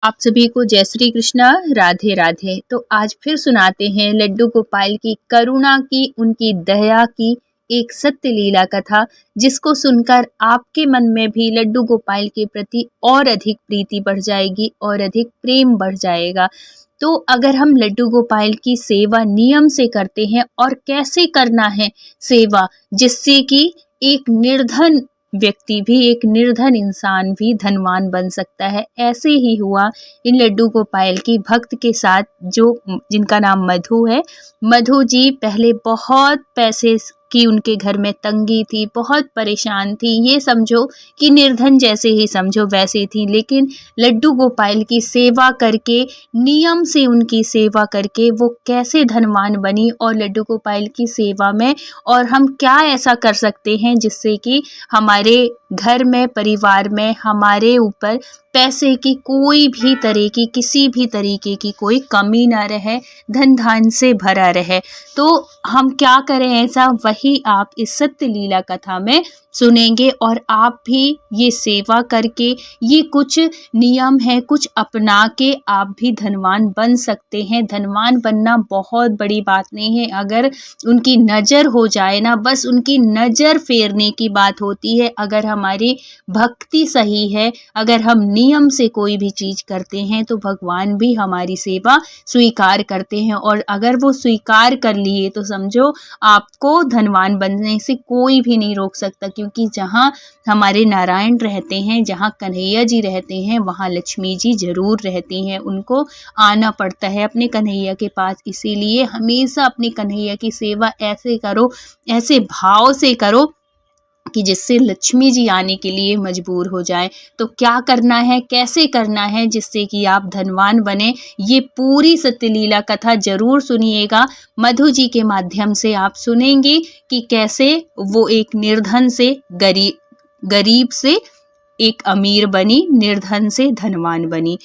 आप सभी को जय श्री कृष्णा, राधे राधे। तो आज फिर सुनाते हैं लड्डू गोपाल की करुणा की, उनकी दया की एक सत्य लीला कथा, जिसको सुनकर आपके मन में भी लड्डू गोपाल के प्रति और अधिक प्रीति बढ़ जाएगी और अधिक प्रेम बढ़ जाएगा। तो अगर हम लड्डू गोपाल की सेवा नियम से करते हैं, और कैसे करना है सेवा जिससे कि एक निर्धन व्यक्ति भी, एक निर्धन इंसान भी धनवान बन सकता है, ऐसे ही हुआ इन लड्डू गोपाल की भक्त के साथ, जो जिनका नाम मधु है। मधु जी पहले बहुत पैसे की उनके घर में तंगी थी, बहुत परेशान थी, ये समझो कि निर्धन जैसे ही समझो वैसे थी। लेकिन लड्डू गोपाल की सेवा करके, नियम से उनकी सेवा करके वो कैसे धनवान बनी, और लड्डू गोपाल की सेवा में और हम क्या ऐसा कर सकते हैं जिससे कि हमारे घर में, परिवार में, हमारे ऊपर पैसे की कोई भी तरह की, किसी भी तरीके की कोई कमी ना रहे, धन धान से भरा रहे। तो हम क्या करें ऐसा, वही आप इस सत्य लीला कथा में सुनेंगे। और आप भी ये सेवा करके, ये कुछ नियम है, कुछ अपना के आप भी धनवान बन सकते हैं। धनवान बनना बहुत बड़ी बात नहीं है, अगर उनकी नज़र हो जाए ना, बस उनकी नज़र फेरने की बात होती है। अगर हमारी भक्ति सही है, अगर हम नियम से कोई भी चीज़ करते हैं, तो भगवान भी हमारी सेवा स्वीकार करते हैं। और अगर वो स्वीकार कर लिए तो समझो आपको धनवान बनने से कोई भी नहीं रोक सकता, क्योंकि जहाँ हमारे नारायण रहते हैं, जहाँ कन्हैया जी रहते हैं, वहाँ लक्ष्मी जी जरूर रहती हैं। उनको आना पड़ता है अपने कन्हैया के पास। इसीलिए हमेशा अपने कन्हैया की सेवा ऐसे करो, ऐसे भाव से करो कि जिससे लक्ष्मी जी आने के लिए मजबूर हो जाए। तो क्या करना है, कैसे करना है जिससे कि आप धनवान बने, ये पूरी सत्यलीला कथा जरूर सुनिएगा। मधु जी के माध्यम से आप सुनेंगे कि कैसे वो एक निर्धन से गरीब से एक अमीर बनी, निर्धन से धनवान बनी।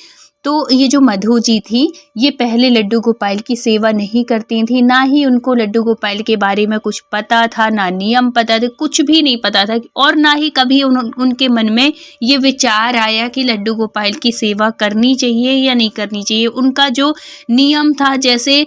तो ये जो मधु जी थी, ये पहले लड्डू गोपाल की सेवा नहीं करती थी, ना ही उनको लड्डू गोपाल के बारे में कुछ पता था, ना नियम पता थे, कुछ भी नहीं पता था। और ना ही कभी उनके मन में ये विचार आया कि लड्डू गोपाल की सेवा करनी चाहिए या नहीं करनी चाहिए। उनका जो नियम था, जैसे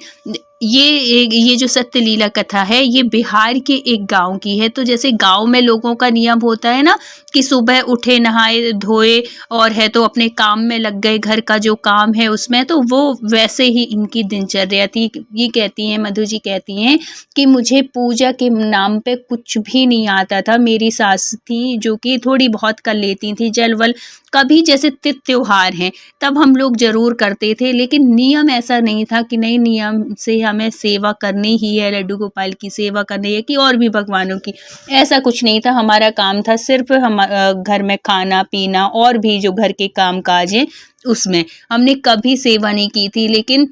ये जो सत्य लीला कथा है, ये बिहार के एक गांव की है। तो जैसे गांव में लोगों का नियम होता है ना, कि सुबह उठे, नहाए धोए और है तो अपने काम में लग गए, घर का जो काम है उसमें, तो वो वैसे ही इनकी दिनचर्या थी। ये कहती हैं, मधु जी कहती हैं कि मुझे पूजा के नाम पे कुछ भी नहीं आता था। मेरी सास थी जो कि थोड़ी बहुत कर लेती थी, जल वल कभी, जैसे त्योहार हैं तब हम लोग जरूर करते थे, लेकिन नियम ऐसा नहीं था कि नहीं, नियम से हमें सेवा करनी ही है, लड्डू गोपाल की सेवा करनी है कि और भी भगवानों की, ऐसा कुछ नहीं था। हमारा काम था सिर्फ हम घर में खाना पीना और भी जो घर के काम काज हैं उसमें, हमने कभी सेवा नहीं की थी। लेकिन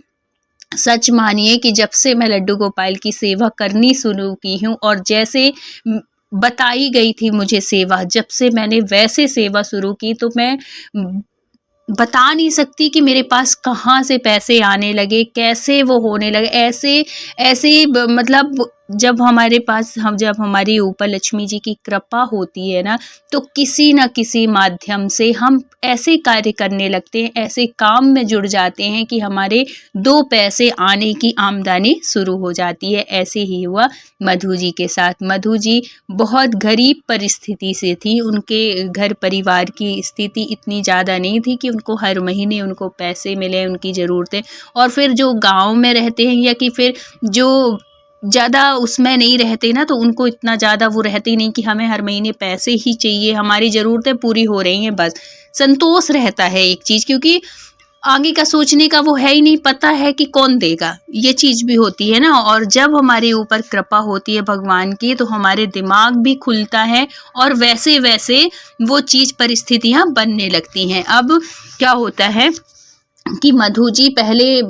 सच मानिए कि जब से मैं लड्डू गोपाल की सेवा करनी शुरू की हूँ, और जैसे बताई गई थी मुझे सेवा, जब से मैंने वैसे सेवा शुरू की, तो मैं बता नहीं सकती कि मेरे पास कहाँ से पैसे आने लगे, कैसे वो होने लगे। ऐसे ऐसे मतलब जब हमारे पास, जब हमारे ऊपर लक्ष्मी जी की कृपा होती है ना, तो किसी न किसी माध्यम से हम ऐसे कार्य करने लगते हैं, ऐसे काम में जुड़ जाते हैं कि हमारे दो पैसे आने की आमदनी शुरू हो जाती है। ऐसे ही हुआ मधु जी के साथ। मधु जी बहुत गरीब परिस्थिति से थी, उनके घर परिवार की स्थिति इतनी ज़्यादा नहीं थी कि उनको हर महीने उनको पैसे मिले उनकी ज़रूरतें। और फिर जो गांव में रहते हैं, या कि फिर जो ज़्यादा उसमें नहीं रहते ना, तो उनको इतना ज़्यादा वो रहते ही नहीं कि हमें हर महीने पैसे ही चाहिए, हमारी ज़रूरतें पूरी हो रही हैं, बस संतोष रहता है एक चीज़, क्योंकि आगे का सोचने का वो है ही नहीं, पता है कि कौन देगा, ये चीज़ भी होती है ना। और जब हमारे ऊपर कृपा होती है भगवान की, तो हमारे दिमाग भी खुलता है, और वैसे वैसे वो चीज़, परिस्थितियाँ बनने लगती हैं। अब क्या होता है कि मधु जी पहले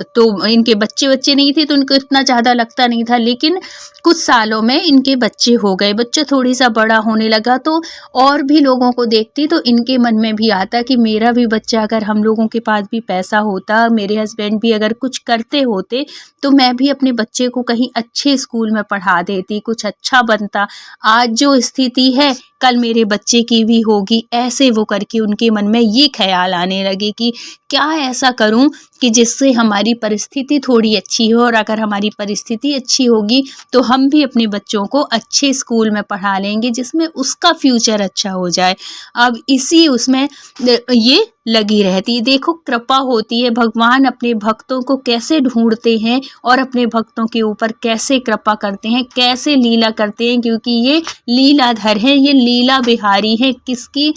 तो इनके बच्चे नहीं थे, तो इनको इतना ज़्यादा लगता नहीं था, लेकिन कुछ सालों में इनके बच्चे हो गए, बच्चा थोड़ी सा बड़ा होने लगा, तो और भी लोगों को देखती, तो इनके मन में भी आता कि मेरा भी बच्चा, अगर हम लोगों के पास भी पैसा होता, मेरे हस्बैंड भी अगर कुछ करते होते, तो मैं भी अपने बच्चे को कहीं अच्छे स्कूल में पढ़ा देती, कुछ अच्छा बनता। आज जो स्थिति है, कल मेरे बच्चे की भी होगी। ऐसे वो करके उनके मन में ये ख्याल आने लगे कि क्या ऐसा करूं कि जिससे हमारी परिस्थिति थोड़ी अच्छी हो, और अगर हमारी परिस्थिति अच्छी होगी तो हम भी अपने बच्चों को अच्छे स्कूल में पढ़ा लेंगे जिसमें उसका फ्यूचर अच्छा हो जाए। अब इसी उसमें ये लगी रहती। देखो कृपा होती है, भगवान अपने भक्तों को कैसे ढूंढते हैं और अपने भक्तों के ऊपर कैसे कृपा करते हैं, कैसे लीला करते हैं, क्योंकि ये लीलाधर हैं, ये लीला बिहारी हैं। किसकी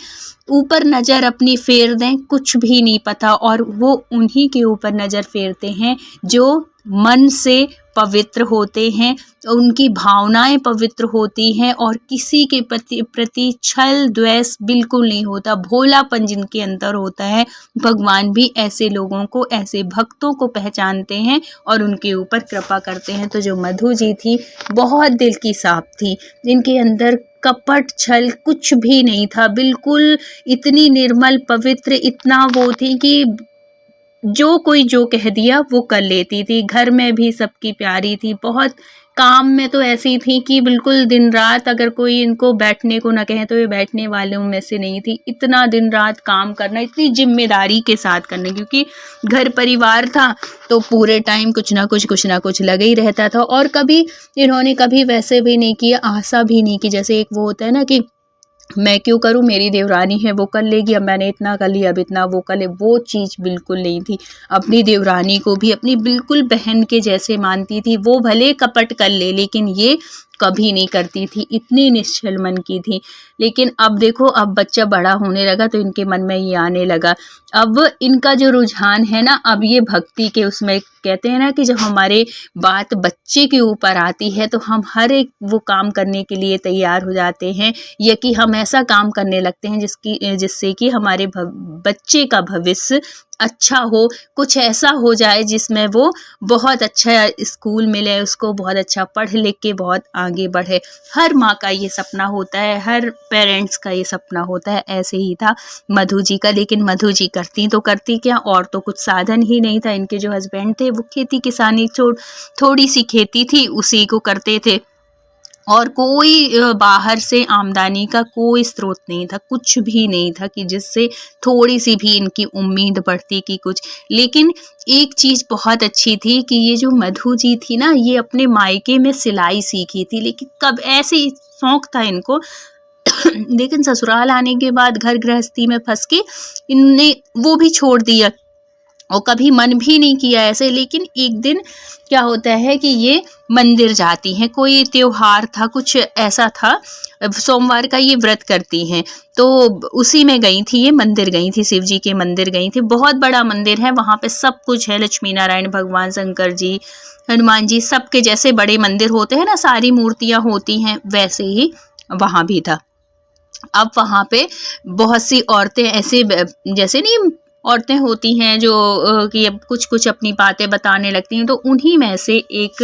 ऊपर नज़र अपनी फेर दें कुछ भी नहीं पता, और वो उन्हीं के ऊपर नज़र फेरते हैं जो मन से पवित्र होते हैं, उनकी भावनाएं पवित्र होती हैं और किसी के प्रति छल द्वेष बिल्कुल नहीं होता, भोलापन जिनके अंदर होता है। भगवान भी ऐसे लोगों को, ऐसे भक्तों को पहचानते हैं और उनके ऊपर कृपा करते हैं। तो जो मधु जी थी बहुत दिल की साफ थी, इनके अंदर कपट छल कुछ भी नहीं था, बिल्कुल इतनी निर्मल पवित्र, इतना वो थी कि जो कोई जो कह दिया वो कर लेती थी। घर में भी सबकी प्यारी थी, बहुत काम में तो ऐसी थी कि बिल्कुल दिन रात, अगर कोई इनको बैठने को ना कहे तो ये बैठने वालों में से नहीं थी। इतना दिन रात काम करना, इतनी जिम्मेदारी के साथ करना, क्योंकि घर परिवार था तो पूरे टाइम कुछ ना कुछ लगा ही रहता था। और कभी इन्होंने कभी वैसे भी नहीं किया, आशा भी नहीं की, जैसे एक वो होता है ना कि मैं क्यों करूं, मेरी देवरानी है वो कर लेगी, अब मैंने इतना कर लिया अब इतना वो कर ले, वो चीज़ बिल्कुल नहीं थी। अपनी देवरानी को भी अपनी बिल्कुल बहन के जैसे मानती थी, वो भले कपट कर ले लेकिन ये कभी नहीं करती थी, इतनी निश्चल मन की थी। लेकिन अब देखो, अब बच्चा बड़ा होने लगा तो इनके मन में ये आने लगा। अब इनका जो रुझान है ना, अब ये भक्ति के उसमें कहते हैं ना कि जब हमारे बात बच्चे के ऊपर आती है तो हम हर एक वो काम करने के लिए तैयार हो जाते हैं, या कि हम ऐसा काम करने लगते हैं जिससे कि हमारे बच्चे का भविष्य अच्छा हो, कुछ ऐसा हो जाए जिसमें वो बहुत अच्छा स्कूल मिले उसको, बहुत अच्छा पढ़ लिख के बहुत आगे बढ़े। हर माँ का ये सपना होता है, हर पेरेंट्स का ये सपना होता है। ऐसे ही था मधु जी का। लेकिन मधु जी करती तो करती क्या, और तो कुछ साधन ही नहीं था। इनके जो हस्बैंड थे वो खेती किसानी, थोड़ी सी खेती थी उसी को करते थे, और कोई बाहर से आमदनी का कोई स्रोत नहीं था, कुछ भी नहीं था कि जिससे थोड़ी सी भी इनकी उम्मीद बढ़ती कि कुछ। लेकिन एक चीज़ बहुत अच्छी थी कि ये जो मधु जी थी ना, ये अपने मायके में सिलाई सीखी थी, लेकिन कब ऐसे ही शौक था इनको लेकिन ससुराल आने के बाद घर गृहस्थी में फंस के इनने वो भी छोड़ दिया और कभी मन भी नहीं किया ऐसे। लेकिन एक दिन क्या होता है कि ये मंदिर जाती हैं, कोई त्योहार था, कुछ ऐसा था, सोमवार का ये व्रत करती हैं, तो उसी में गई थी, ये मंदिर गई थी, शिव जी के मंदिर गई थी। बहुत बड़ा मंदिर है, वहाँ पे सब कुछ है, लक्ष्मी नारायण भगवान, शंकर जी, हनुमान जी, सबके जैसे बड़े मंदिर होते हैं ना, सारी मूर्तियाँ होती हैं, वैसे ही वहाँ भी था। अब वहाँ पे बहुत सी औरतें ऐसे, जैसे नहीं औरतें होती हैं जो कि अब कुछ अपनी बातें बताने लगती हैं, तो उन्हीं में से एक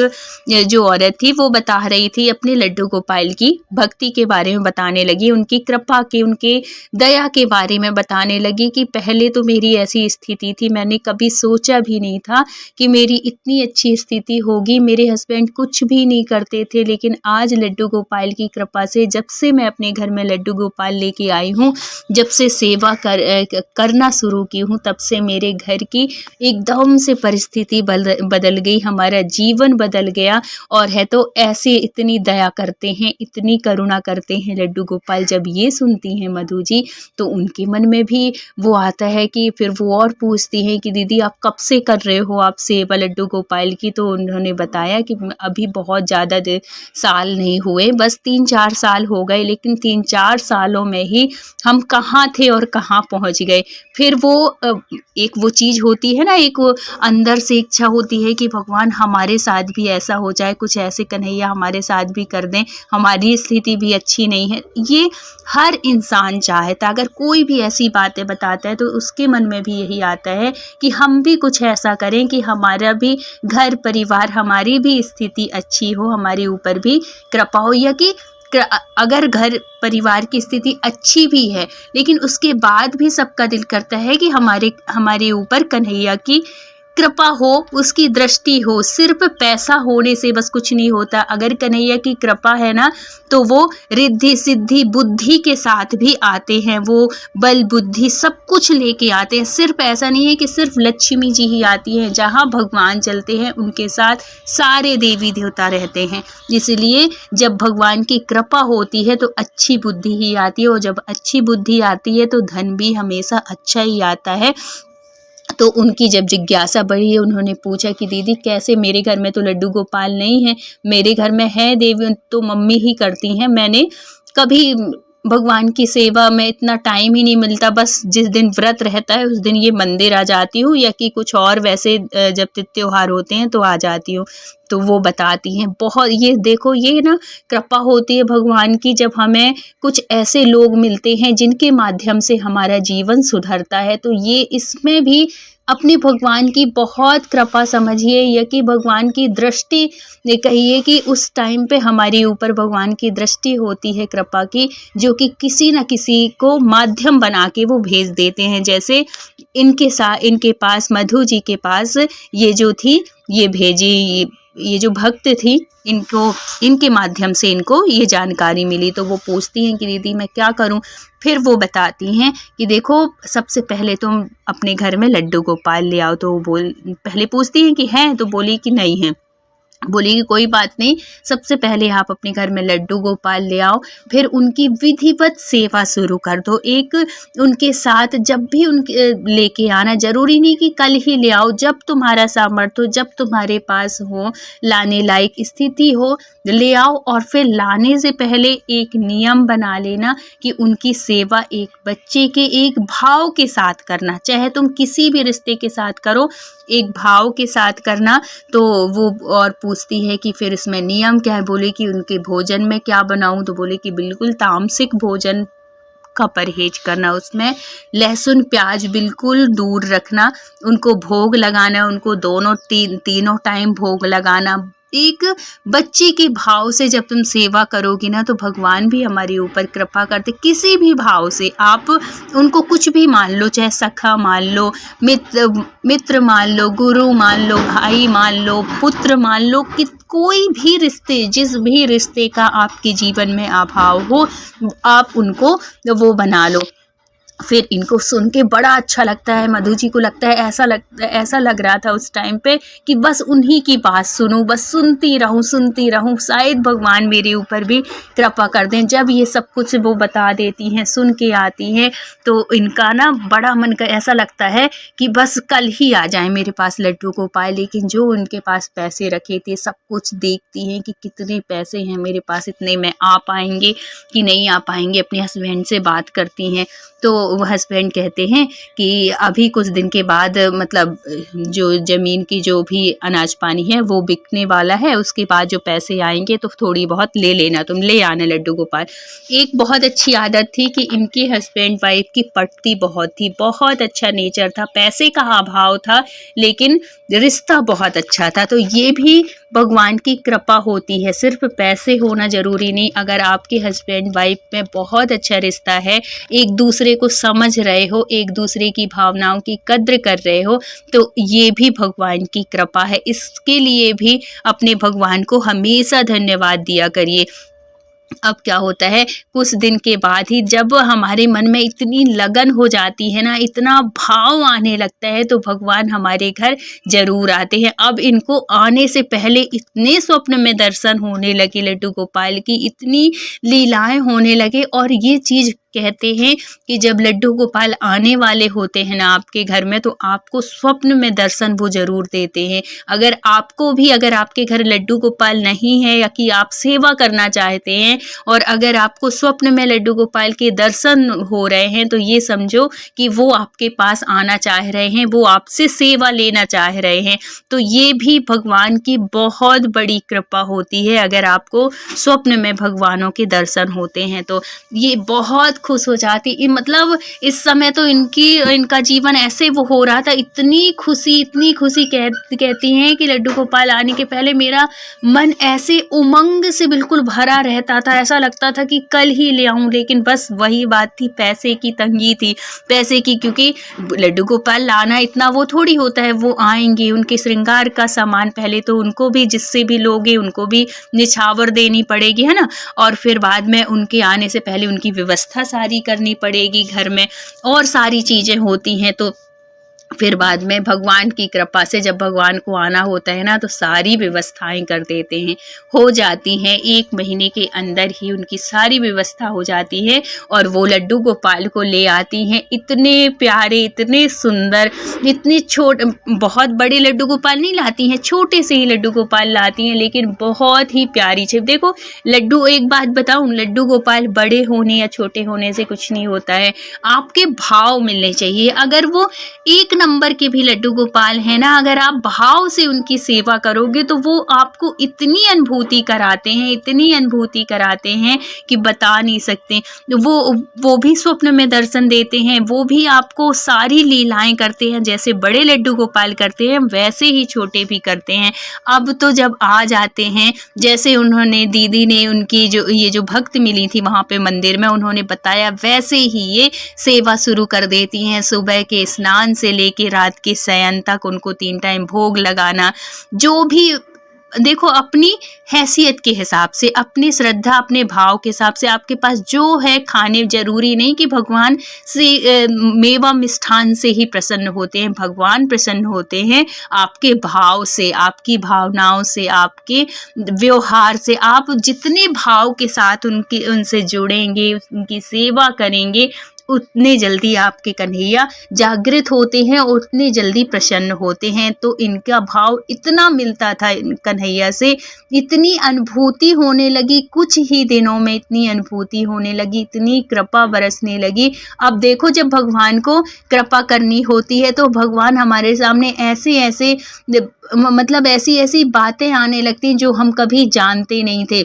जो औरत थी वो बता रही थी अपने लड्डू गोपाल की भक्ति के बारे में बताने लगी, उनकी कृपा के, उनके दया के बारे में बताने लगी कि पहले तो मेरी ऐसी स्थिति थी, मैंने कभी सोचा भी नहीं था कि मेरी इतनी अच्छी स्थिति होगी। मेरे हस्बैंड कुछ भी नहीं करते थे, लेकिन आज लड्डू गोपाल की कृपा से, जब से मैं अपने घर में लड्डू गोपाल लेके आई हूँ, जब से सेवा करना शुरू की हूँ, तब से मेरे घर की एकदम से परिस्थिति बदल गई, हमारा जीवन बदल गया। और है तो ऐसे इतनी दया करते हैं, इतनी करुणा करते हैं लड्डू गोपाल। जब ये सुनती हैं मधु जी तो उनके मन में भी वो आता है कि फिर वो और पूछती हैं कि दीदी आप कब से कर रहे हो आप सेवा लड्डू गोपाल की? तो उन्होंने बताया कि अभी बहुत ज़्यादा साल नहीं हुए, बस 3-4 साल हो गए, लेकिन 3-4 सालों में ही हम कहाँ थे और कहाँ पहुँच गए। फिर वो एक वो चीज़ होती है ना, एक वो अंदर से इच्छा होती है कि भगवान हमारे साथ भी ऐसा हो जाए, कुछ ऐसे कन्हैया हमारे साथ भी कर दें, हमारी स्थिति भी अच्छी नहीं है। ये हर इंसान चाहता, अगर कोई भी ऐसी बातें बताता है तो उसके मन में भी यही आता है कि हम भी कुछ ऐसा करें कि हमारा भी घर परिवार, हमारी भी स्थिति अच्छी हो, हमारे ऊपर भी कृपा हो। या कि अगर घर परिवार की स्थिति अच्छी भी है लेकिन उसके बाद भी सबका दिल करता है कि हमारे ऊपर कन्हैया की कृपा हो, उसकी दृष्टि हो। सिर्फ पैसा होने से बस कुछ नहीं होता। अगर कन्हैया की कृपा है ना, तो वो रिद्धि सिद्धि बुद्धि के साथ भी आते हैं। वो बल बुद्धि सब कुछ लेके आते हैं। सिर्फ ऐसा नहीं है कि सिर्फ लक्ष्मी जी ही आती हैं। जहाँ भगवान चलते हैं उनके साथ सारे देवी देवता रहते हैं। इसलिए जब भगवान की कृपा होती है तो अच्छी बुद्धि ही आती है, और जब अच्छी बुद्धि आती है तो धन भी हमेशा अच्छा ही आता है। तो उनकी जब जिज्ञासा बढ़ी, उन्होंने पूछा कि दीदी कैसे, मेरे घर में तो लड्डू गोपाल नहीं है, मेरे घर में है देवी तो मम्मी ही करती हैं। मैंने कभी भगवान की सेवा में इतना टाइम ही नहीं मिलता, बस जिस दिन व्रत रहता है उस दिन ये मंदिर आ जाती हूँ, या कि कुछ और वैसे जब त्योहार होते हैं तो आ जाती हूँ। तो वो बताती हैं बहुत, ये देखो ये ना कृपा होती है भगवान की, जब हमें कुछ ऐसे लोग मिलते हैं जिनके माध्यम से हमारा जीवन सुधरता है। तो ये इसमें भी अपने भगवान की बहुत कृपा समझिए, या कि भगवान की दृष्टि कहिए कि उस टाइम पे हमारे ऊपर भगवान की दृष्टि होती है कृपा की, जो कि किसी न किसी को माध्यम बना के वो भेज देते हैं। जैसे इनके पास, मधु जी के पास ये जो थी, ये भेजी, ये जो भक्त थी, इनके माध्यम से इनको ये जानकारी मिली। तो वो पूछती हैं कि दीदी मैं क्या करूं। फिर वो बताती हैं कि देखो सबसे पहले तुम अपने घर में लड्डू गोपाल ले आओ। तो वो पहले पूछती हैं कि हैं, तो बोली कि नहीं है। बोली कि कोई बात नहीं, सबसे पहले आप अपने घर में लड्डू गोपाल ले आओ, फिर उनकी विधिवत सेवा शुरू कर दो। एक उनके साथ जब भी उनके लेके आना, जरूरी नहीं कि कल ही ले आओ, जब तुम्हारा सामर्थ्य हो, जब तुम्हारे पास हो, लाने लायक स्थिति हो, ले आओ। और फिर लाने से पहले एक नियम बना लेना कि उनकी सेवा एक बच्चे के एक भाव के साथ करना, चाहे तुम किसी भी रिश्ते के साथ करो, एक भाव के साथ करना। तो वो और पूछती है कि फिर इसमें नियम क्या है। बोले कि उनके भोजन में क्या बनाऊं। तो बोले कि बिल्कुल तामसिक भोजन का परहेज करना, उसमें लहसुन प्याज बिल्कुल दूर रखना, उनको भोग लगाना, उनको तीनों टाइम भोग लगाना। एक बच्चे के भाव से जब तुम सेवा करोगी ना, तो भगवान भी हमारे ऊपर कृपा करते। किसी भी भाव से आप उनको कुछ भी मान लो, चाहे सखा मान लो, मित्र मान लो, गुरु मान लो, भाई मान लो, पुत्र मान लो, कि कोई भी रिश्ते, जिस भी रिश्ते का आपके जीवन में अभाव हो, आप उनको वो बना लो। फिर इनको सुन के बड़ा अच्छा लगता है। मधु जी को लगता है, ऐसा लग रहा था उस टाइम पे कि बस उन्हीं की बात सुनूं, बस सुनती रहूं, शायद भगवान मेरे ऊपर भी कृपा कर दें। जब ये सब कुछ वो बता देती हैं, सुन के आती हैं, तो इनका ना बड़ा मन का ऐसा लगता है कि बस कल ही आ जाए मेरे पास लड्डू गोपाल। लेकिन जो उनके पास पैसे रखे थे, सब कुछ देखती हैं कि कितने पैसे हैं मेरे पास, इतने में आ पाएंगे कि नहीं आ पाएंगे। अपने हस्बैंड से बात करती हैं, तो वो हस्बैंड कहते हैं कि अभी कुछ दिन के बाद, मतलब जो ज़मीन की जो भी अनाज पानी है वो बिकने वाला है, उसके बाद जो पैसे आएंगे तो थोड़ी बहुत ले लेना, तुम ले आना लड्डू गोपाल। एक बहुत अच्छी आदत थी कि इनके हस्बैंड वाइफ की पटती बहुत थी, बहुत अच्छा नेचर था, पैसे का अभाव था लेकिन रिश्ता बहुत अच्छा था। तो ये भी भगवान की कृपा होती है। सिर्फ पैसे होना ज़रूरी नहीं, अगर आपके हस्बैंड वाइफ में बहुत अच्छा रिश्ता है, एक दूसरे को समझ रहे हो, एक दूसरे की भावनाओं की कद्र कर रहे हो, तो ये भी भगवान की कृपा है। इसके लिए भी अपने भगवान को हमेशा धन्यवाद दिया करिए। अब क्या होता है, कुछ दिन के बाद ही जब हमारे मन में इतनी लगन हो जाती है ना, इतना भाव आने लगता है, तो भगवान हमारे घर जरूर आते हैं। अब इनको आने से पहले इतने स्वप्न में दर्शन होने लगे लड्डू गोपाल की, इतनी लीलाएं होने लगे। और ये चीज़ कहते हैं कि जब लड्डू गोपाल आने वाले होते हैं ना आपके घर में, तो आपको स्वप्न में दर्शन वो ज़रूर देते हैं। अगर आपको भी, अगर आपके घर लड्डू गोपाल नहीं है, या कि आप सेवा करना चाहते हैं, और अगर आपको स्वप्न में लड्डू गोपाल के दर्शन हो रहे हैं, तो ये समझो कि वो आपके पास आना चाह रहे हैं, वो आपसे सेवा लेना चाह रहे हैं। तो ये भी भगवान की बहुत बड़ी कृपा होती है, अगर आपको स्वप्न में भगवानों के दर्शन होते हैं। तो ये बहुत खुश हो जाती। मतलब इस समय तो इनका जीवन ऐसे वो हो रहा था, इतनी खुशी कहती हैं कि लड्डू गोपाल आने के पहले मेरा मन ऐसे उमंग से बिल्कुल भरा रहता था, ऐसा लगता था कि कल ही ले आऊं। लेकिन बस वही बात थी, पैसे की तंगी थी, पैसे की, क्योंकि लड्डू गोपाल लाना इतना वो थोड़ी होता है। वो आएंगे, उनके श्रृंगार का सामान पहले तो उनको भी, जिससे भी लोगे उनको भी निछावर देनी पड़ेगी, है ना। और फिर बाद में उनके आने से पहले उनकी व्यवस्था सारी करनी पड़ेगी घर में, और सारी चीज़ें होती हैं। तो फिर बाद में भगवान की कृपा से जब भगवान को आना होता है ना, तो सारी व्यवस्थाएं कर देते हैं, हो जाती हैं। 1 महीने के अंदर ही उनकी सारी व्यवस्था हो जाती है और वो लड्डू गोपाल को ले आती हैं। इतने प्यारे, इतने सुंदर, इतने बहुत बड़े लड्डू गोपाल नहीं लाती हैं, छोटे से ही लड्डू गोपाल लाती हैं, लेकिन बहुत ही प्यारी छे। देखो लड्डू, एक बात बताऊं, लड्डू गोपाल बड़े होने या छोटे होने से कुछ नहीं होता है, आपके भाव मिलने चाहिए। अगर वो 1 नंबर के भी लड्डू गोपाल है ना, अगर आप भाव से उनकी सेवा करोगे तो वो आपको इतनी अनुभूति कराते हैं, इतनी अनुभूति कराते हैं कि बता नहीं सकते। वो भी स्वप्न में दर्शन देते हैं, वो भी आपको सारी लीलाएं करते हैं, जैसे बड़े लड्डू गोपाल करते हैं वैसे ही छोटे भी करते हैं। अब तो जब आ जाते हैं, जैसे उन्होंने, दीदी ने उनकी ये जो भक्त मिली थी वहाँ पे मंदिर में, उन्होंने बताया वैसे ही ये सेवा शुरू कर देती हैं। सुबह के स्नान से लेके रात के शयन तक उनको 3 टाइम भोग लगाना, जो भी देखो अपनी हैसियत के हिसाब से, अपनी श्रद्धा, अपने भाव के हिसाब से आपके पास जो है खाने, जरूरी नहीं कि भगवान से मेवा मिष्ठान से ही प्रसन्न होते हैं। भगवान प्रसन्न होते हैं आपके भाव से, आपकी भावनाओं से, आपके व्यवहार से। आप जितने भाव के साथ उनसे जुड़ेंगे, उनकी सेवा करेंगे, उतने जल्दी आपके कन्हैया जागृत होते हैं, उतने जल्दी प्रसन्न होते हैं। तो इनका भाव इतना मिलता था कन्हैया से, इतनी अनुभूति होने लगी, कुछ ही दिनों में इतनी अनुभूति होने लगी, इतनी कृपा बरसने लगी। अब देखो जब भगवान को कृपा करनी होती है तो भगवान हमारे सामने ऐसे मतलब ऐसी बातें आने लगती हैं जो हम कभी जानते नहीं थे।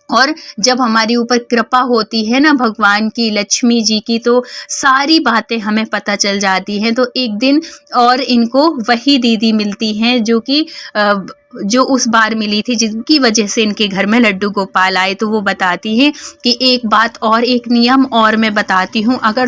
और जब हमारे ऊपर कृपा होती है ना भगवान की, लक्ष्मी जी की, तो सारी बातें हमें पता चल जाती हैं। तो एक दिन और इनको वही दीदी मिलती हैं जो उस बार मिली थी, जिनकी वजह से इनके घर में लड्डू गोपाल आए। तो वो बताती हैं कि एक बात और, एक नियम और मैं बताती हूँ, अगर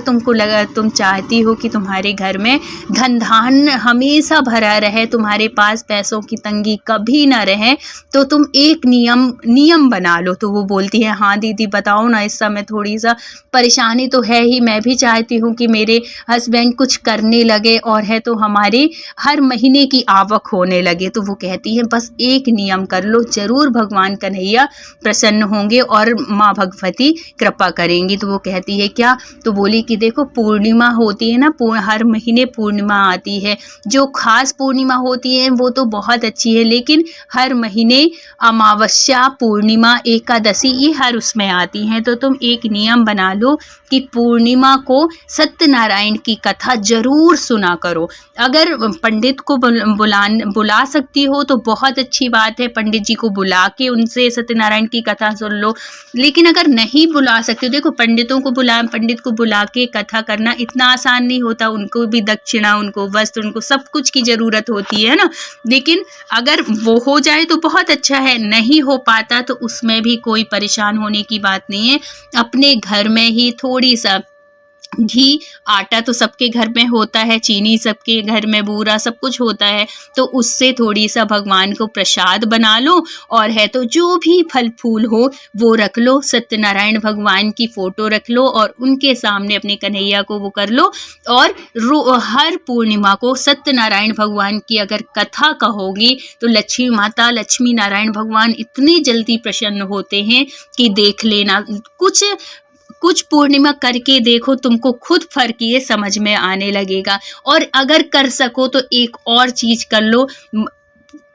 तुम चाहती हो कि तुम्हारे घर में धन धान्य हमेशा भरा रहे, तुम्हारे पास पैसों की तंगी कभी ना रहे, तो तुम एक नियम बना लो। तो वो बोलती है, हाँ दीदी बताओ ना, इस समय थोड़ी सा परेशानी तो है ही, मैं भी चाहती हूँ कि मेरे हस्बैंड कुछ करने लगे, और है तो हमारे हर महीने की आवक होने लगे। तो वो कहती है बस एक नियम कर लो, जरूर भगवान कन्हैया प्रसन्न होंगे और माँ भगवती कृपा करेंगी। तो वो कहती है क्या? तो बोली कि देखो पूर्णिमा होती है ना, हर महीने पूर्णिमा आती है, जो खास पूर्णिमा होती है वो तो बहुत अच्छी है, लेकिन हर महीने अमावस्या, पूर्णिमा, एकादशी ये हर उसमें आती हैं। तो तुम एक नियम बना लो कि पूर्णिमा को सत्यनारायण की कथा जरूर सुना करो। अगर पंडित को बुला सकती हो तो बहुत अच्छी बात है, पंडित जी को बुला के उनसे सत्यनारायण की कथा सुन लो। लेकिन अगर नहीं बुला सकते हो, देखो पंडित को बुला के कथा करना इतना आसान नहीं होता, उनको भी दक्षिणा, उनको वस्त्र, उनको सब कुछ की जरूरत होती है ना। लेकिन अगर वो हो जाए तो बहुत अच्छा है, नहीं हो पाता तो उसमें भी कोई परेशान होने की बात नहीं है। अपने घर में ही थोड़ी सा घी, आटा तो सबके घर में होता है, चीनी सबके घर में, बूरा सब कुछ होता है, तो उससे थोड़ी सा भगवान को प्रसाद बना लो, और है तो जो भी फल फूल हो वो रख लो, सत्यनारायण भगवान की फोटो रख लो और उनके सामने अपने कन्हैया को वो कर लो। और हर पूर्णिमा को सत्यनारायण भगवान की अगर कथा कहोगी तो लक्ष्मी माता, लक्ष्मी नारायण भगवान इतनी जल्दी प्रसन्न होते हैं कि देख लेना। कुछ पूर्णिमा करके देखो, तुमको खुद फर्क ये समझ में आने लगेगा। और अगर कर सको तो एक और चीज कर लो,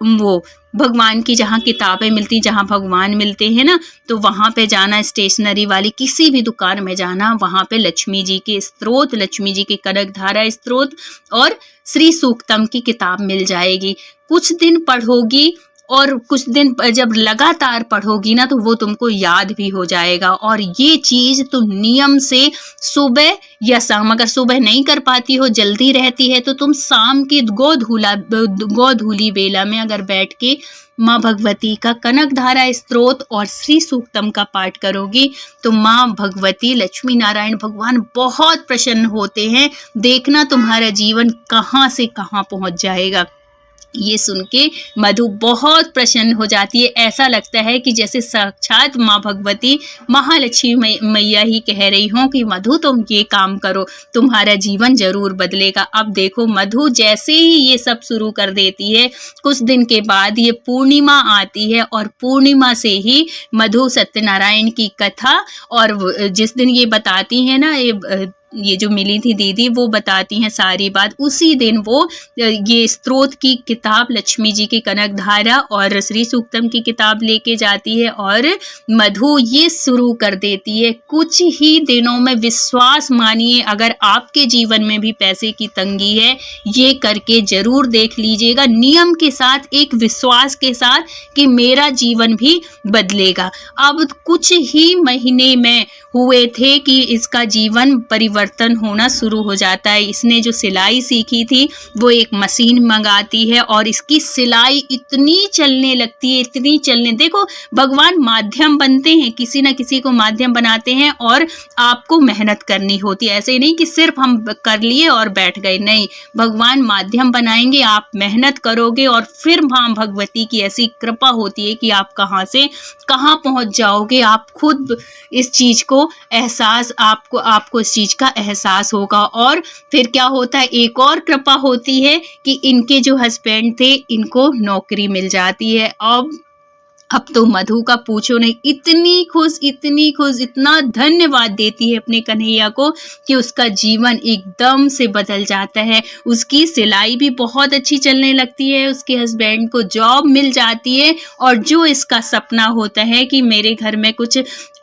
वो भगवान की जहाँ किताबें मिलती, जहाँ भगवान मिलते हैं ना, तो वहाँ पे जाना, स्टेशनरी वाली किसी भी दुकान में जाना, वहाँ पे लक्ष्मी जी के स्तोत्र, लक्ष्मी जी के कनकधारा स्तोत्र और श्री सूक्तम की किताब मिल जाएगी। कुछ दिन पढ़ोगी और कुछ दिन जब लगातार पढ़ोगी ना तो वो तुमको याद भी हो जाएगा। और ये चीज़ तुम नियम से सुबह या शाम, अगर सुबह नहीं कर पाती हो, जल्दी रहती है, तो तुम शाम की गोधूली बेला में अगर बैठ के माँ भगवती का कनकधारा स्तोत्र और श्री सूक्तम का पाठ करोगी तो माँ भगवती, लक्ष्मी नारायण भगवान बहुत प्रसन्न होते हैं। देखना तुम्हारा जीवन कहाँ से कहाँ पहुँच जाएगा। ये सुन के मधु बहुत प्रसन्न हो जाती है। ऐसा लगता है कि जैसे साक्षात माँ भगवती, महालक्ष्मी मैया ही कह रही हों कि मधु तुम ये काम करो, तुम्हारा जीवन जरूर बदलेगा। अब देखो मधु जैसे ही ये सब शुरू कर देती है, कुछ दिन के बाद ये पूर्णिमा आती है और पूर्णिमा से ही मधु सत्यनारायण की कथा, और जिस दिन ये बताती है ना, ये जो मिली थी दीदी, वो बताती हैं सारी बात, उसी दिन वो ये स्तोत्र की किताब, लक्ष्मी जी की कनकधारा और श्री सूक्तम की किताब लेके जाती है और मधु ये शुरू कर देती है। कुछ ही दिनों में, विश्वास मानिए, अगर आपके जीवन में भी पैसे की तंगी है, ये करके जरूर देख लीजिएगा, नियम के साथ, एक विश्वास के साथ कि मेरा जीवन भी बदलेगा। अब कुछ ही महीने में हुए थे कि इसका जीवन परिवर्तन होना शुरू हो जाता है। इसने जो सिलाई सीखी थी वो एक मशीन मंगाती है और इसकी सिलाई इतनी चलने लगती है, इतनी चलने, देखो भगवान माध्यम बनते हैं, किसी न किसी को माध्यम बनाते हैं और आपको मेहनत करनी होती है। ऐसे नहीं कि सिर्फ हम कर लिए और बैठ गए, नहीं, भगवान माध्यम बनाएंगे, आप मेहनत करोगे और फिर मां भगवती की ऐसी कृपा होती है कि आप कहाँ से कहाँ पहुंच जाओगे। आप खुद इस चीज को एहसास, आपको इस चीज का एहसास होगा। और फिर क्या होता है, एक और कृपा होती है कि इनके जो हस्बैंड थे, इनको नौकरी मिल जाती है। अब तो मधु का पूछो नहीं, इतनी खुश, इतना धन्यवाद देती है अपने कन्हैया को कि उसका जीवन एकदम से बदल जाता है। उसकी सिलाई भी बहुत अच्छी चलने लगती है, उसके हस्बैंड को जॉब मिल जाती है और जो इसका सपना होता है कि मेरे घर में कुछ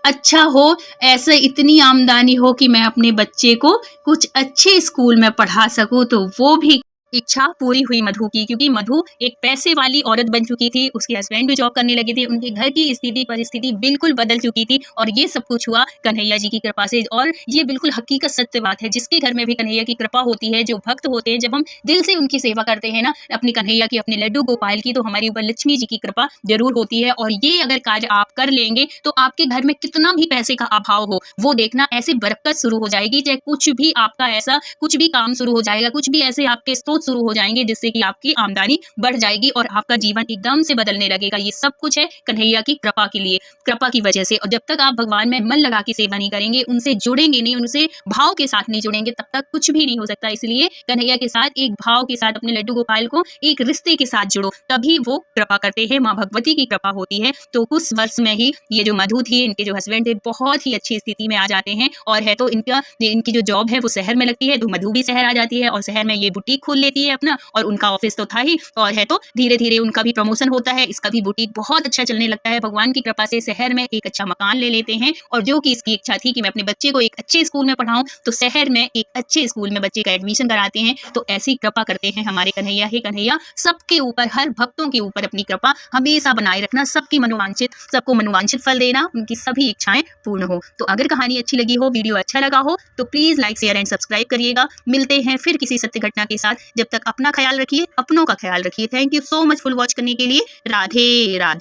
अच्छा हो, ऐसा इतनी आमदनी हो कि मैं अपने बच्चे को कुछ अच्छे स्कूल में पढ़ा सकूं, तो वो भी इच्छा पूरी हुई मधु की। क्योंकि मधु एक पैसे वाली औरत बन चुकी थी, उसके हस्बैंड भी जॉब करने लगे थे, उनके घर की स्थिति परिस्थिति बिल्कुल बदल चुकी थी और ये सब कुछ हुआ कन्हैया जी की कृपा से। और ये बिल्कुल हकीकत सत्य बात है, जिसके घर में भी कन्हैया की कृपा होती है, जो भक्त होते हैं, जब हम दिल से उनकी सेवा करते हैं ना, अपनी कन्हैया की, अपने लड्डू गोपाल की, तो हमारे ऊपर लक्ष्मी जी की कृपा जरूर होती है। और ये अगर कार्य आप कर लेंगे तो आपके घर में कितना भी पैसे का अभाव हो, वो देखना ऐसे बरकत शुरू हो जाएगी, चाहे कुछ भी आपका ऐसा कुछ भी काम शुरू हो जाएगा, कुछ भी ऐसे आपके शुरू हो जाएंगे जिससे कि आपकी आमदनी बढ़ जाएगी और आपका जीवन एकदम से बदलने लगेगा। ये सब कुछ है कन्हैया की कृपा के लिए, कृपा की वजह से। और जब तक आप भगवान में मन लगा के सेवा नहीं करेंगे, उनसे जुड़ेंगे नहीं, उनसे भाव के साथ नहीं जुड़ेंगे, तब तक कुछ भी नहीं हो सकता। इसलिए कन्हैया के साथ एक भाव के साथ, अपने लड्डू गोपाल को एक रिश्ते के साथ जुड़ो, तभी वो कृपा करते हैं, माँ भगवती की कृपा होती है। तो कुछ वर्ष में ही ये जो मधु थी, इनके जो हस्बैंड थे, बहुत ही अच्छी स्थिति में आ जाते हैं। और है तो इनकी जो जॉब है वो शहर में लगती है, तो मधु भी शहर आ जाती है और शहर में ये बुटीक खोल लेती है अपना, और उनका ऑफिस तो था ही, और है तो धीरे धीरे उनका भी प्रमोशन होता है, इसका भी बुटीक बहुत अच्छा चलने लगता है। भगवान की कृपा से शहर में एक अच्छा मकान ले लेते हैं, और जो कि इसकी इच्छा थी कि मैं अपने बच्चे को एक अच्छे स्कूल में पढ़ाऊं, तो शहर में एक अच्छे स्कूल में बच्चे का एडमिशन कराते हैं। तो ऐसी कृपा करते हैं हमारे कन्हैया। हे कन्हैया, सबके ऊपर, हर भक्तों के ऊपर अपनी कृपा हमेशा बनाए रखना, सबको मनोवांछित फल देना, उनकी सभी इच्छाएं पूर्ण हो। तो अगर कहानी अच्छी लगी हो, वीडियो अच्छा लगा हो, तो please like, share and subscribe करिएगा। मिलते हैं फिर किसी सत्य घटना के साथ, जब तक अपना ख्याल रखिए, अपनों का ख्याल रखिए। Thank you so much full watch करने के लिए। राधे राधे।